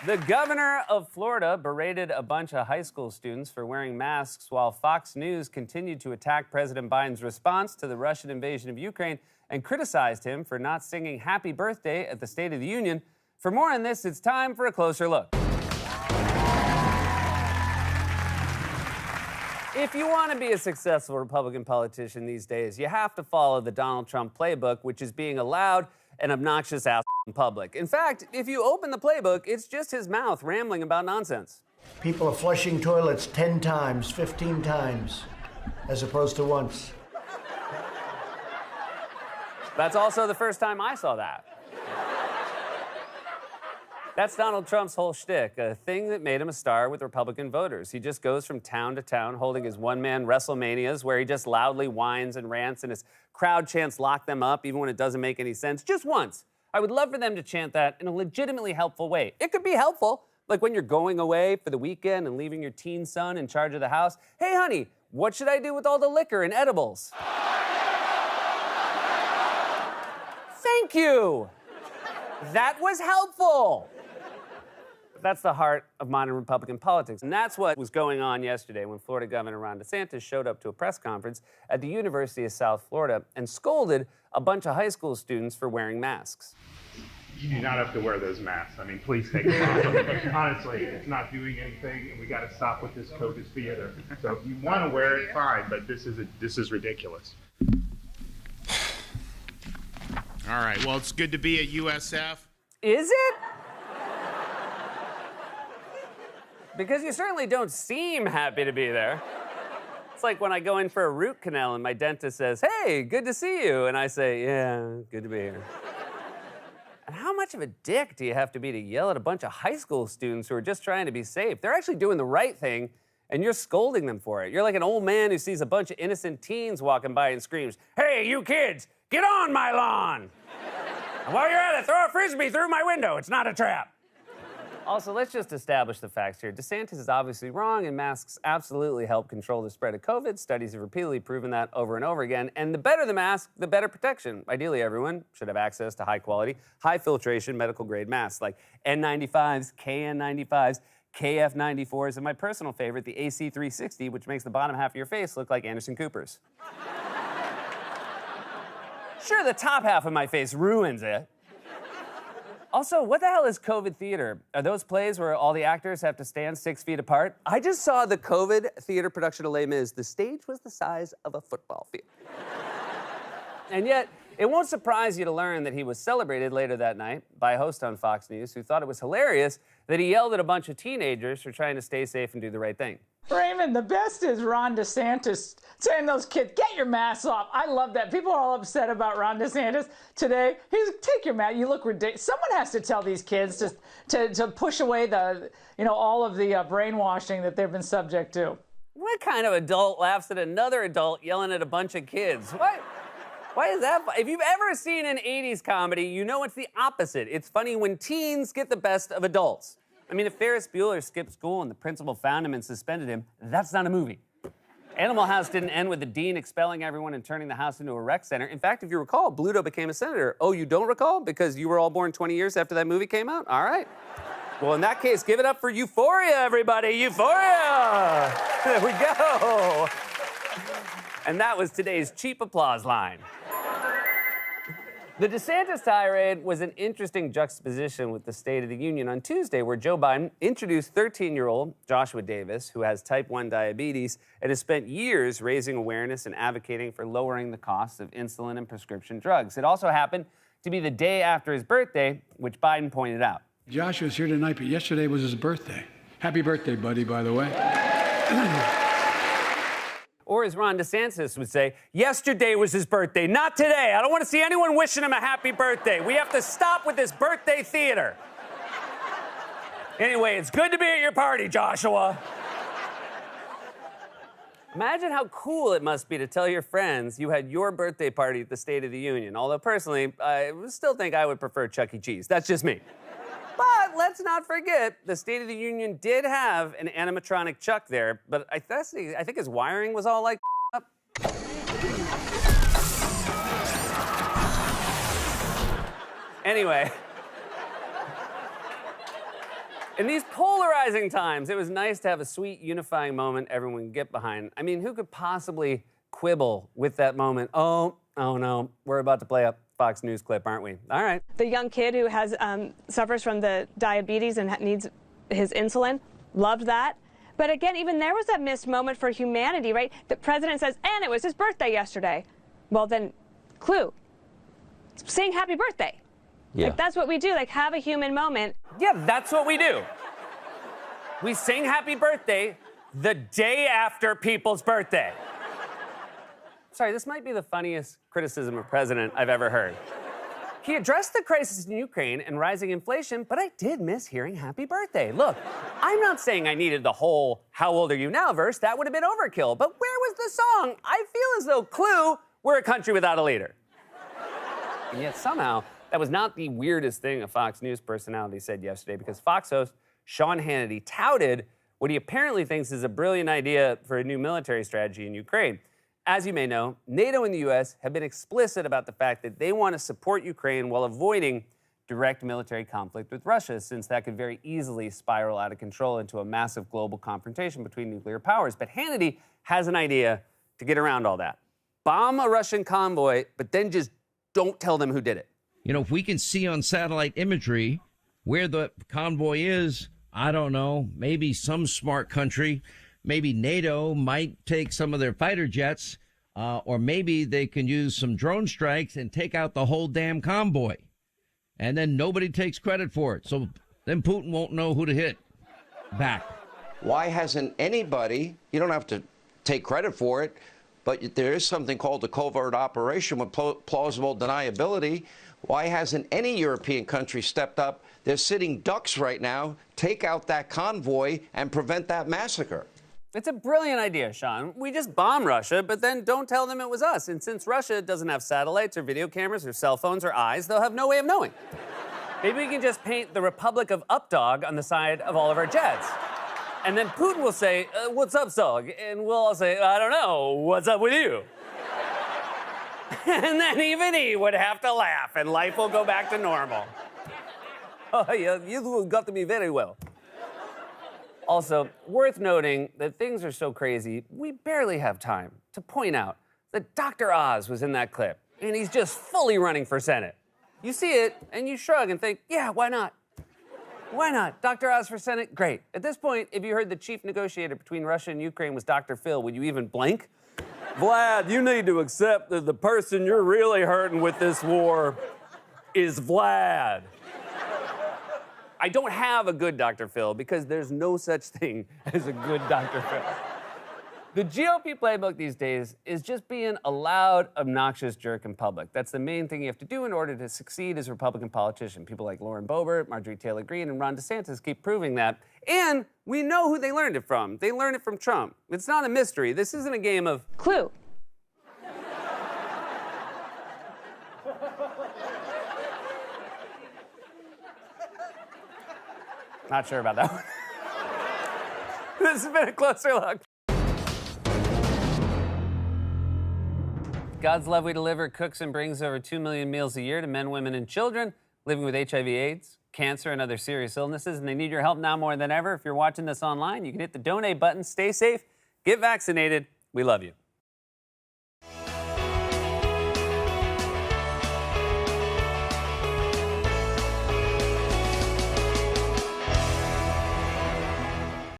The governor of Florida berated a bunch of high school students for wearing masks while Fox News continued to attack President Biden's response to the Russian invasion of Ukraine and criticized him for not singing Happy Birthday at the State of the Union. For more on this, it's time for a closer look. If you want to be a successful Republican politician these days, you have to follow the Donald Trump playbook, which is being a loud and obnoxious ass in public. In fact, if you open the playbook, it's just his mouth rambling about nonsense. People are flushing toilets 10 times, 15 times, as opposed to once. That's also the first time I saw that. That's Donald Trump's whole shtick, a thing that made him a star with Republican voters. He just goes from town to town holding his one-man WrestleManias where he just loudly whines and rants and his crowd chants lock them up even when it doesn't make any sense. Just once. I would love for them to chant that in a legitimately helpful way. It could be helpful, like when you're going away for the weekend and leaving your teen son in charge of the house. Hey, honey, what should I do with all the liquor and edibles? Thank you. That was helpful. That's the heart of modern Republican politics. And that's what was going on yesterday when Florida Governor Ron DeSantis showed up to a press conference at the University of South Florida and scolded a bunch of high school students for wearing masks. You do not have to wear those masks. I mean, please take them off. Honestly, it's not doing anything, and we got to stop with this COVID's theater. So if you want to wear it, fine, but this is ridiculous. All right, well, it's good to be at USF. Is it? Because you certainly don't seem happy to be there. It's like when I go in for a root canal and my dentist says, "Hey, good to see you." And I say, "Yeah, good to be here." And how much of a dick do you have to be to yell at a bunch of high school students who are just trying to be safe? They're actually doing the right thing, and you're scolding them for it. You're like an old man who sees a bunch of innocent teens walking by and screams, "Hey, you kids, get on my lawn! And while you're at it, throw a Frisbee through my window. It's not a trap." Also, let's just establish the facts here. DeSantis is obviously wrong, and masks absolutely help control the spread of COVID. Studies have repeatedly proven that over and over again. And the better the mask, the better protection. Ideally, everyone should have access to high-quality, high-filtration, medical-grade masks like N95s, KN95s, KF94s, and my personal favorite, the AC360, which makes the bottom half of your face look like Anderson Cooper's. Sure, the top half of my face ruins it. Also, what the hell is COVID theater? Are those plays where all the actors have to stand 6 feet apart? I just saw the COVID theater production of Les Mis. The stage was the size of a football field. And yet, it won't surprise you to learn that he was celebrated later that night by a host on Fox News who thought it was hilarious that he yelled at a bunch of teenagers for trying to stay safe and do the right thing. Raymond, the best is Ron DeSantis saying those kids, "Get your masks off." I love that. People are all upset about Ron DeSantis today. He's take your mask. You look ridiculous. Someone has to tell these kids to push away the, all of the brainwashing that they've been subject to. What kind of adult laughs at another adult yelling at a bunch of kids? What? Why is that? If you've ever seen an 80s comedy, you know it's the opposite. It's funny when teens get the best of adults. I mean, if Ferris Bueller skipped school and the principal found him and suspended him, that's not a movie. Animal House didn't end with the dean expelling everyone and turning the house into a rec center. In fact, if you recall, Bluto became a senator. Oh, you don't recall? Because you were all born 20 years after that movie came out? All right. Well, in that case, give it up for Euphoria, everybody. Euphoria! There we go. And that was today's cheap applause line. The DeSantis tirade was an interesting juxtaposition with the State of the Union on Tuesday, where Joe Biden introduced 13-year-old Joshua Davis, who has type 1 diabetes and has spent years raising awareness and advocating for lowering the costs of insulin and prescription drugs. It also happened to be the day after his birthday, which Biden pointed out. Joshua's here tonight, but yesterday was his birthday. Happy birthday, buddy, by the way. Or as Ron DeSantis would say, yesterday was his birthday, not today. I don't want to see anyone wishing him a happy birthday. We have to stop with this birthday theater. Anyway, it's good to be at your party, Joshua. Imagine how cool it must be to tell your friends you had your birthday party at the State of the Union. Although, personally, I still think I would prefer Chuck E. Cheese. That's just me. But let's not forget, the State of the Union did have an animatronic Chuck there, but I think his wiring was all like up. Anyway. In these polarizing times, it was nice to have a sweet, unifying moment everyone could get behind. I mean, who could possibly quibble with that moment? Oh no, we're about to play a Fox News clip, aren't we? All right. The young kid who has suffers from the diabetes and needs his insulin, loved that. But again, even there was a missed moment for humanity, right? The president says, and it was his birthday yesterday. Well, then, clue. Sing happy birthday. Yeah. Like, that's what we do, like, have a human moment. Yeah, that's what we do. We sing happy birthday the day after people's birthday. Sorry, this might be the funniest criticism of president I've ever heard. He addressed the crisis in Ukraine and rising inflation, but I did miss hearing happy birthday. Look, I'm not saying I needed the whole how old are you now verse. That would have been overkill. But where was the song? I feel as though Clue, we're a country without a leader. And yet somehow, that was not the weirdest thing a Fox News personality said yesterday, because Fox host Sean Hannity touted what he apparently thinks is a brilliant idea for a new military strategy in Ukraine. As you may know, NATO and the U.S. have been explicit about the fact that they want to support Ukraine while avoiding direct military conflict with Russia, since that could very easily spiral out of control into a massive global confrontation between nuclear powers. But Hannity has an idea to get around all that. Bomb a Russian convoy, but then just don't tell them who did it. You know, if we can see on satellite imagery where the convoy is, I don't know, maybe some smart country, maybe NATO might take some of their fighter jets, or maybe they can use some drone strikes and take out the whole damn convoy. And then nobody takes credit for it. So then Putin won't know who to hit back. Why hasn't anybody, you don't have to take credit for it, but there is something called a covert operation with plausible deniability. Why hasn't any European country stepped up? They're sitting ducks right now, take out that convoy and prevent that massacre. It's a brilliant idea, Sean. We just bomb Russia, but then don't tell them it was us. And since Russia doesn't have satellites or video cameras or cell phones or eyes, they'll have no way of knowing. Maybe we can just paint the Republic of Updog on the side of all of our jets. And then Putin will say, what's up, Zog? And we'll all say, I don't know, what's up with you? And then even he would have to laugh, and life will go back to normal. Oh, yeah, you got to me very well. Also, worth noting that things are so crazy, we barely have time to point out that Dr. Oz was in that clip, and he's just fully running for Senate. You see it, and you shrug and think, yeah, why not? Why not? Dr. Oz for Senate? Great. At this point, if you heard the chief negotiator between Russia and Ukraine was Dr. Phil, would you even blink? Vlad, you need to accept that the person you're really hurting with this war is Vlad. I don't have a good Dr. Phil because there's no such thing as a good Dr. Phil. The GOP playbook these days is just being a loud, obnoxious jerk in public. That's the main thing you have to do in order to succeed as a Republican politician. People like Lauren Boebert, Marjorie Taylor Greene, and Ron DeSantis keep proving that. And we know who they learned it from. They learned it from Trump. It's not a mystery. This isn't a game of Clue. Not sure about that one. This has been a closer look. God's Love We Deliver cooks and brings over 2 million meals a year to men, women, and children living with HIV/AIDS, cancer, and other serious illnesses, and they need your help now more than ever. If you're watching this online, you can hit the donate button. Stay safe, get vaccinated. We love you.